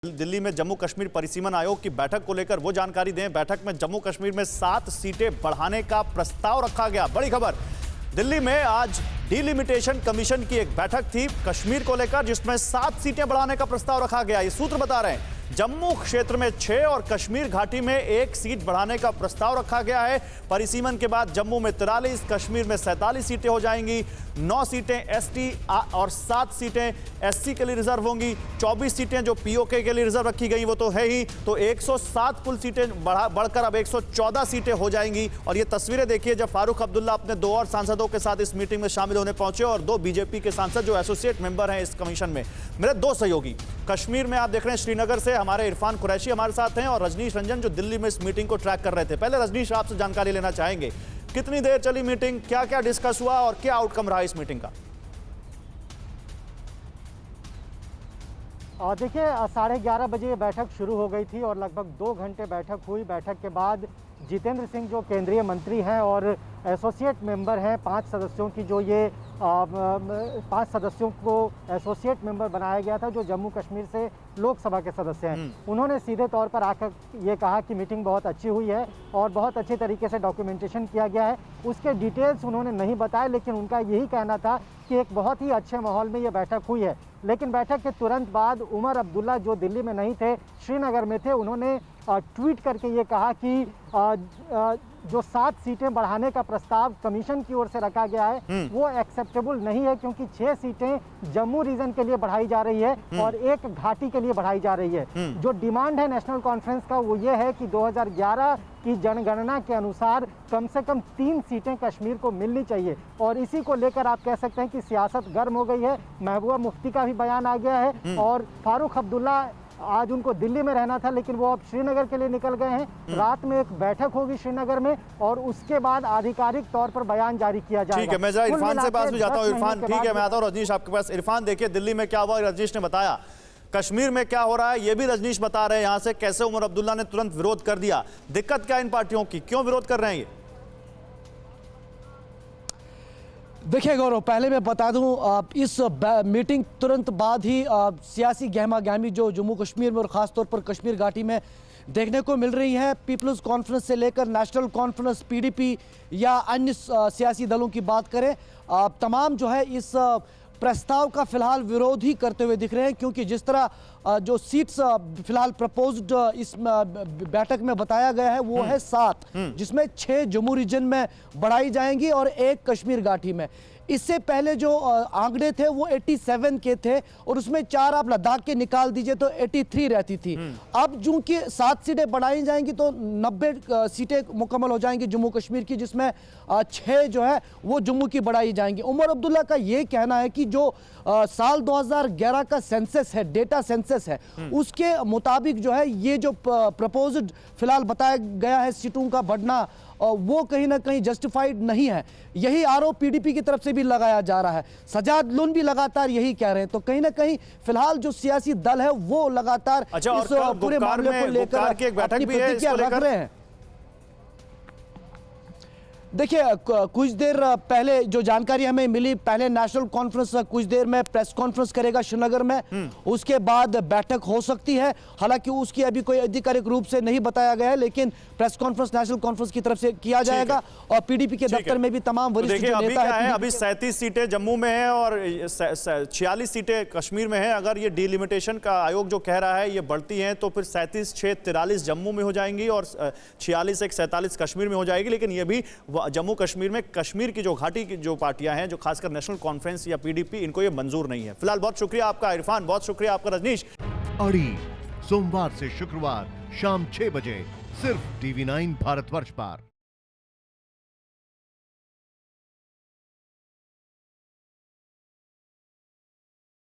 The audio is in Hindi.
दिल्ली में जम्मू कश्मीर परिसीमन आयोग की बैठक को लेकर वो जानकारी दें। बैठक में जम्मू कश्मीर में 7 सीटें बढ़ाने का प्रस्ताव रखा गया। बड़ी खबर, दिल्ली में आज डिलिमिटेशन कमीशन की एक बैठक थी कश्मीर को लेकर, जिसमें 7 सीटें बढ़ाने का प्रस्ताव रखा गया। ये सूत्र बता रहे हैं जम्मू क्षेत्र में 6 और कश्मीर घाटी में 1 सीट बढ़ाने का प्रस्ताव रखा गया है। परिसीमन के बाद जम्मू में 43, कश्मीर में 47 सीटें हो जाएंगी। 9 सीटें एसटी और 7 सीटें एससी के लिए रिजर्व होंगी। 24 सीटें जो पीओके के लिए रिजर्व रखी गई वो तो है ही, तो 107 कुल सीटें बढ़कर अब 114 सीटें हो जाएंगी। और ये तस्वीरें देखिए जब फारूक अब्दुल्ला अपने 2 और सांसदों के साथ इस मीटिंग में शामिल होने पहुंचे और 2 बीजेपी के सांसद जो एसोसिएट मेंबर हैं इस कमीशन में। मेरे 2 सहयोगी कश्मीर में आप देख रहे हैं, श्रीनगर से हमारे इरफान कुरैशी हमारे साथ हैं और रजनीश रंजन जो दिल्ली में इस मीटिंग को ट्रैक कर रहे थे। पहले रजनीश, आपसे जानकारी लेना चाहेंगे, कितनी देर चली मीटिंग, क्या क्या डिस्कस हुआ और क्या आउटकम रहा इस मीटिंग का? देखिए 11:30 बजे ये बैठक शुरू हो गई थी और लगभग 2 घंटे बैठक हुई। बैठक के बाद जितेंद्र सिंह जो केंद्रीय मंत्री हैं और एसोसिएट मेंबर हैं, 5 सदस्यों की जो ये 5 सदस्यों को एसोसिएट मेंबर बनाया गया था जो जम्मू कश्मीर से लोकसभा के सदस्य हैं, उन्होंने सीधे तौर पर आकर ये कहा कि मीटिंग बहुत अच्छी हुई है और बहुत अच्छे तरीके से डॉक्यूमेंटेशन किया गया है। उसके डिटेल्स उन्होंने नहीं बताए, लेकिन उनका यही कहना था कि एक बहुत ही अच्छे माहौल में ये बैठक हुई है। लेकिन बैठक के तुरंत बाद उमर अब्दुल्ला जो दिल्ली में नहीं थे, श्रीनगर में थे, उन्होंने ट्वीट करके ये कहा कि जो 7 सीटें बढ़ाने का प्रस्ताव कमीशन की ओर से रखा गया है वो एक्सेप्टेबल नहीं है, क्योंकि 6 सीटें जम्मू रीजन के लिए बढ़ाई जा रही है और 1 घाटी के लिए बढ़ाई जा रही है। जो डिमांड है नेशनल कॉन्फ्रेंस का वो ये है कि 2011 की जनगणना के अनुसार कम से कम 3 सीटें कश्मीर को मिलनी चाहिए और इसी को लेकर आप कह सकते हैं कि सियासत गर्म हो गई है। महबूबा मुफ्ती का भी बयान आ गया है और फारूक अब्दुल्ला, आज उनको दिल्ली में रहना था लेकिन वो अब श्रीनगर के लिए निकल गए हैं। रात में एक बैठक होगी श्रीनगर में और उसके बाद आधिकारिक तौर पर बयान जारी किया जाएगा। ठीक है, मैं जरा इरफान से पास भी जाता हूं। इरफान, ठीक है, मैं आता हूं रजनीश आपके पास। इरफान, देखिए दिल्ली में क्या हुआ, रजनीश ने बताया। कश्मीर में क्या हो रहा है ये भी रजनीश बता रहे हैं यहां से, कैसे उमर अब्दुल्ला ने तुरंत विरोध कर दिया। दिक्कत क्या इन पार्टियों की, क्यों विरोध कर रहे हैं ये? देखिए गौरव, पहले मैं बता दूं, इस मीटिंग तुरंत बाद ही सियासी गहमा गहमी जो जम्मू कश्मीर में और ख़ासतौर पर कश्मीर घाटी में देखने को मिल रही है। पीपल्स कॉन्फ्रेंस से लेकर नेशनल कॉन्फ्रेंस, पीडीपी या अन्य सियासी दलों की बात करें, तमाम जो है इस प्रस्ताव का फिलहाल विरोध ही करते हुए दिख रहे हैं, क्योंकि जिस तरह जो सीट्स फिलहाल प्रपोज्ड इस बैठक में बताया गया है वो है 7, जिसमें 6 जम्मू रीजन में बढ़ाई जाएंगी और 1 कश्मीर घाटी में। इससे पहले जो आंकड़े थे वो 87 के थे और उसमें 4 आप लद्दाख के निकाल दीजिए तो 83 रहती थी। अब चूंकि 7 सीटें बढ़ाई जाएंगी तो 90 सीटें मुकम्मल हो जाएंगी जम्मू कश्मीर की, जिसमें 6 जो है वो जम्मू की बढ़ाई जाएंगी। उमर अब्दुल्ला का ये कहना है कि जो साल 2011 का सेंसस है, डेटा सेंसस है, उसके मुताबिक जो है ये जो प्रपोज्ड फिलहाल बताया गया है सीटों का बढ़ना, वो कहीं ना कहीं जस्टिफाइड नहीं है। यही आरोप पीडीपी की तरफ से भी लगाया जा रहा है। सजाद लुन भी लगातार यही कह रहे हैं। तो कहीं ना कहीं फिलहाल जो सियासी दल है वो लगातार इस पूरे मामले को लेकर अपनी प्रतिक्रिया रख रहे हैं। देखिए कुछ देर पहले जो जानकारी हमें मिली, पहले नेशनल कॉन्फ्रेंस कुछ देर में प्रेस कॉन्फ्रेंस करेगा श्रीनगर में, उसके बाद बैठक हो सकती है। हालांकि उसकी अभी कोई आधिकारिक रूप से नहीं बताया गया है, लेकिन प्रेस कॉन्फ्रेंस नेशनल कॉन्फ्रेंस की तरफ से किया जाएगा और पीडीपी के दफ्तर में भी तमाम वरिष्ठ जो नेता है। अभी 37 सीटें जम्मू में है और 46 सीटें कश्मीर में है। अगर ये डिलिमिटेशन का आयोग जो कह रहा है ये बढ़ती हैं तो फिर 37, 6, 43 जम्मू में हो जाएंगी और 46, 47 कश्मीर में हो जाएगी। लेकिन ये भी जम्मू कश्मीर में कश्मीर की जो घाटी की जो पार्टियां हैं, जो खासकर नेशनल कॉन्फ्रेंस या पीडीपी, इनको ये मंजूर नहीं है। फिलहाल बहुत शुक्रिया आपका इरफान, बहुत शुक्रिया आपका रजनीश। अड़ी सोमवार से शुक्रवार शाम 6 बजे सिर्फ TV9 भारतवर्ष पर।